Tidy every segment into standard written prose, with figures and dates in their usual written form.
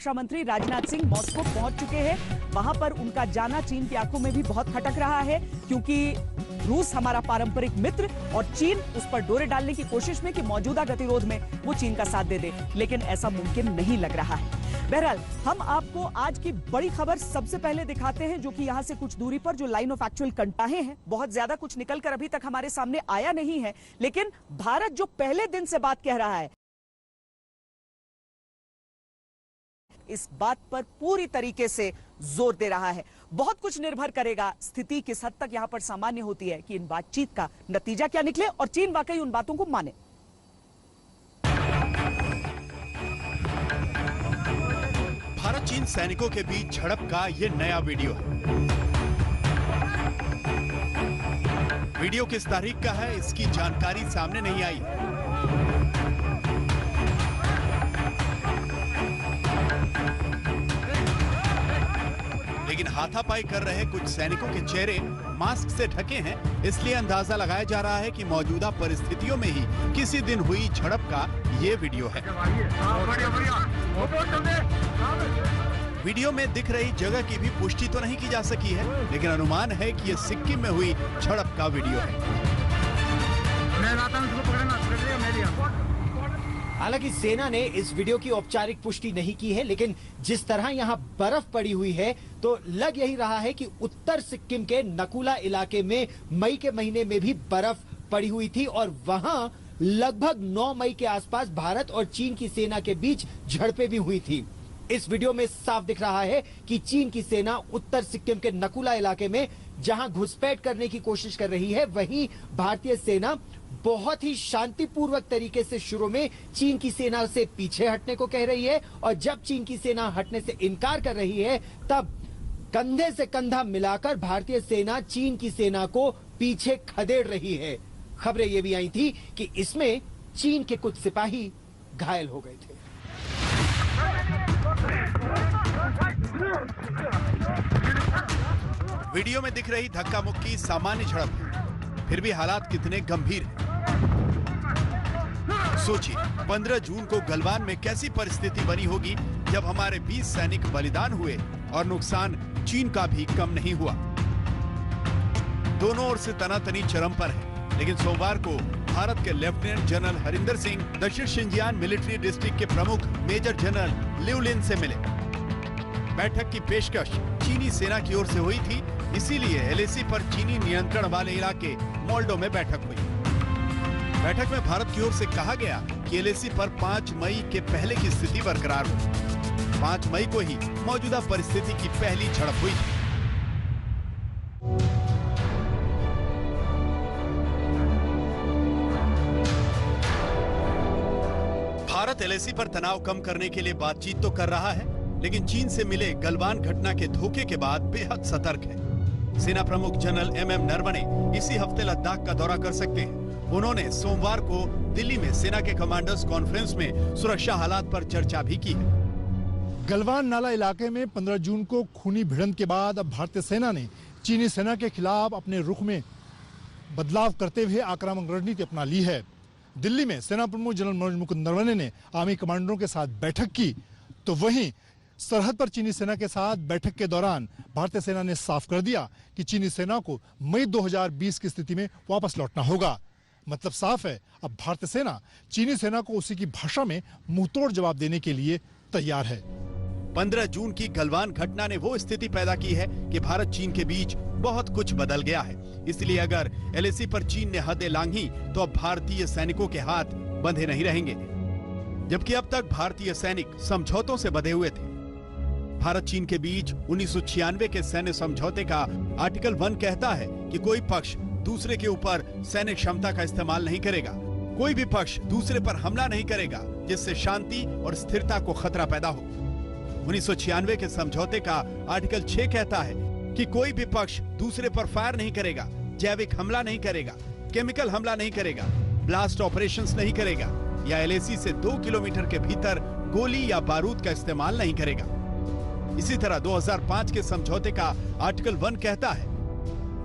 रक्षा मंत्री राजनाथ सिंह मॉस्को पहुंच चुके हैं। वहां पर उनका जाना चीन की आंखों में भी बहुत खटक रहा है, क्योंकि रूस हमारा पारंपरिक मित्र और चीन उस पर डोरे डालने की कोशिश में कि मौजूदा गतिरोध में वो चीन का साथ दे दे, लेकिन ऐसा मुमकिन नहीं लग रहा है। बहरहाल हम आपको आज की बड़ी खबर सबसे पहले दिखाते हैं, जो कि यहां से कुछ दूरी पर जो लाइन ऑफ एक्चुअल कंटाहे हैं, बहुत ज्यादा कुछ निकलकर अभी तक हमारे सामने आया नहीं है, लेकिन भारत जो पहले दिन से बात कह रहा है, इस बात पर पूरी तरीके से जोर दे रहा है। बहुत कुछ निर्भर करेगा स्थिति किस हद तक यहां पर सामान्य होती है कि इन बातचीत का नतीजा क्या निकले और चीन वाकई उन बातों को माने। भारत चीन सैनिकों के बीच झड़प का ये नया वीडियो है। वीडियो किस तारीख का है, इसकी जानकारी सामने नहीं आई। लेकिन हाथापाई कर रहे कुछ सैनिकों के चेहरे मास्क से ढके हैं, इसलिए अंदाजा लगाया जा रहा है कि मौजूदा परिस्थितियों में ही किसी दिन हुई झड़प का ये वीडियो है। वीडियो में दिख रही जगह की भी पुष्टि तो नहीं की जा सकी है, लेकिन अनुमान है कि ये सिक्किम में हुई झड़प का वीडियो है। हालांकि सेना ने इस वीडियो की औपचारिक पुष्टि नहीं की है, लेकिन जिस तरह यहां बर्फ पड़ी हुई है तो लग यही रहा है कि उत्तर सिक्किम के नकुला इलाके में मई के महीने में भी बर्फ पड़ी हुई थी और वहां लगभग 9 मई के आसपास भारत और चीन की सेना के बीच झड़पें भी हुई थी। इस वीडियो में साफ दिख रहा है कि चीन की सेना उत्तर सिक्किम के नकुला इलाके में जहां घुसपैठ करने की कोशिश कर रही है, वहीं भारतीय सेना बहुत ही शांतिपूर्वक तरीके से शुरू में चीन की सेना से पीछे हटने को कह रही है और जब चीन की सेना हटने से इनकार कर रही है तब कंधे से कंधा मिलाकर भारतीय सेना चीन की सेना को पीछे खदेड़ रही है। खबरें ये भी आई थी कि इसमें चीन के कुछ सिपाही घायल हो गए थे। वीडियो में दिख रही धक्का मुक्की सामान्य झड़प है, फिर भी हालात कितने गंभीर हैं। सोचिए 15 जून को गलवान में कैसी परिस्थिति बनी होगी जब हमारे 20 सैनिक बलिदान हुए और नुकसान चीन का भी कम नहीं हुआ। दोनों ओर से तनातनी चरम पर है, लेकिन सोमवार को भारत के लेफ्टिनेंट जनरल हरिंदर सिंह दक्षिण शिनजियांग मिलिट्री डिस्ट्रिक्ट के प्रमुख मेजर जनरल लिउ लिन से मिले। बैठक की पेशकश चीनी सेना की ओर से हुई थी, इसीलिए एलएसी पर चीनी नियंत्रण वाले इलाके मोल्डो में बैठक हुई। बैठक में भारत की ओर से कहा गया कि एलएसी पर 5 मई के पहले की स्थिति बरकरार हो। 5 मई को ही मौजूदा परिस्थिति की पहली झड़प हुई। भारत एलएसी पर तनाव कम करने के लिए बातचीत तो कर रहा है, लेकिन चीन से मिले गलवान घटना के धोखे के बाद बेहद सतर्क है। सेना प्रमुख जनरल एमएम नरवणे इसी हफ्ते लद्दाख का दौरा कर सकते हैं। उन्होंने सोमवार को दिल्ली में सेना के कमांडर्स कॉन्फ्रेंस में सुरक्षा हालात पर चर्चा भी की है। गलवान नाला इलाके में 15 जून को खूनी भिड़ंत के बाद अब भारतीय सेना ने चीनी सेना के खिलाफ अपने रुख में बदलाव करते हुए आक्रामक रणनीति अपना ली है। दिल्ली में सेना प्रमुख जनरल मनोज मुकुंद नरवणे ने आर्मी कमांडरों के साथ बैठक की, तो वहीं सरहद पर चीनी सेना के साथ बैठक के दौरान भारतीय सेना ने साफ कर दिया कि चीनी सेना को मई 2020 की स्थिति में वापस लौटना होगा। मतलब साफ है, अब भारतीय सेना चीनी सेना को उसी की भाषा में मुंहतोड़ जवाब देने के लिए तैयार है। 15 जून की गलवान घटना ने वो स्थिति पैदा की है कि भारत चीन के बीच बहुत कुछ बदल गया है। इसलिए अगर एलएसी पर चीन ने हदें लांघी तो अब भारतीय सैनिकों के हाथ बंधे नहीं रहेंगे, जबकि अब तक भारतीय सैनिक समझौतों से बंधे हुए थे। भारत चीन के बीच 1996 के सैन्य समझौते का आर्टिकल 1 कहता है कि कोई पक्ष दूसरे के ऊपर सैन्य क्षमता का इस्तेमाल नहीं करेगा, कोई भी पक्ष दूसरे पर हमला नहीं करेगा जिससे शांति और स्थिरता को खतरा पैदा हो। 1996 के समझौते का आर्टिकल 6 कहता है कि कोई भी पक्ष दूसरे पर फायर नहीं करेगा, जैविक हमला नहीं करेगा, केमिकल हमला नहीं करेगा, ब्लास्ट ऑपरेशंस नहीं करेगा या एलएसी से 2 किलोमीटर के भीतर गोली या बारूद का इस्तेमाल नहीं करेगा। इसी तरह 2005 के समझौते का आर्टिकल 1 कहता है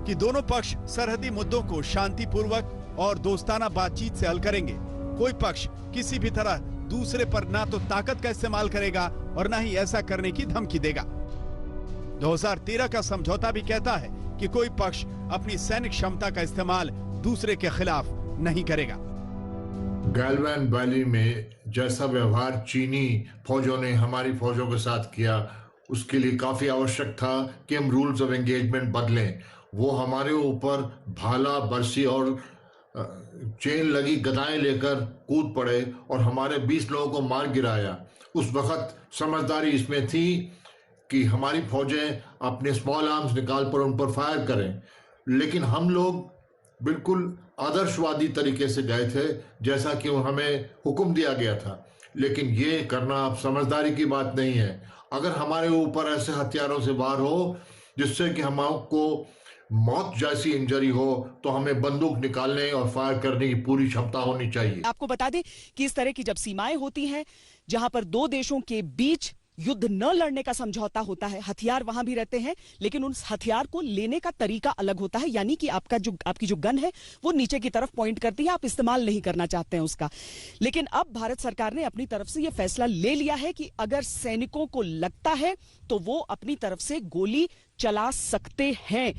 कि दोनों पक्ष सरहदी मुद्दों को शांतिपूर्वक और दोस्ताना बातचीत से हल करेंगे। कोई पक्ष किसी भी तरह दूसरे पर ना तो ताकत का इस्तेमाल करेगा और न ही ऐसा करने की धमकी देगा। 2013 का समझौता भी कहता है कि कोई पक्ष अपनी सैनिक क्षमता का इस्तेमाल दूसरे के खिलाफ नहीं करेगा। गैलवान वैली में जैसा व्यवहार चीनी फौजों ने हमारी फौजों के साथ किया, उसके लिए काफी आवश्यक था कि हम रूल्स ऑफ एंगेजमेंट बदलें। वो हमारे ऊपर भाला, बरसी और चेन लगी गदाएं लेकर कूद पड़े और हमारे 20 लोगों को मार गिराया। उस वक्त समझदारी इसमें थी कि हमारी फौजें अपने स्मॉल आर्म्स निकाल कर उन पर फायर करें, लेकिन हम लोग बिल्कुल आदर्शवादी तरीके से गए थे जैसा कि हमें हुक्म दिया गया था। लेकिन ये करना अब समझदारी की बात नहीं है। अगर हमारे ऊपर ऐसे हथियारों से वार हो जिससे कि हमको मौत जैसी इंजरी हो, तो हमें बंदूक निकालने और फायर करने की पूरी क्षमता होनी चाहिए। आपको बता दें कि इस तरह की जब सीमाएं होती हैं जहां पर दो देशों के बीच युद्ध न लड़ने का समझौता होता है, हथियार वहां भी रहते हैं, लेकिन उस हथियार को लेने का तरीका अलग होता है। यानी कि आपकी जो गन है वो नीचे की तरफ पॉइंट करती है, आप इस्तेमाल नहीं करना चाहते हैं उसका। लेकिन अब भारत सरकार ने अपनी तरफ से यह फैसला ले लिया है कि अगर सैनिकों को लगता है तो वो अपनी तरफ से गोली चला सकते हैं।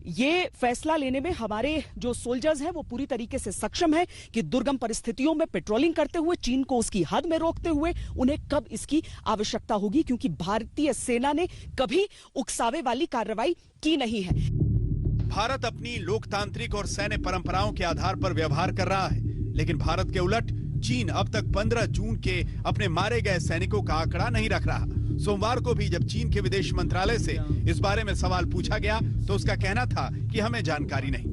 ये फैसला लेने में हमारे जो सोल्जर्स हैं वो पूरी तरीके से सक्षम हैं कि दुर्गम परिस्थितियों में पेट्रोलिंग करते हुए, चीन को उसकी हद में रोकते हुए उन्हें कब इसकी आवश्यकता होगी, क्योंकि भारतीय सेना ने कभी उकसावे वाली कार्रवाई की नहीं है। भारत अपनी लोकतांत्रिक और सैन्य परंपराओं के आधार पर व्यवहार कर रहा है, लेकिन भारत के उलट चीन अब तक 15 जून के अपने मारे गए सैनिकों का आंकड़ा नहीं रख रहा। सोमवार को भी जब चीन के विदेश मंत्रालय से इस बारे में सवाल पूछा गया तो उसका कहना था कि हमें जानकारी नहीं।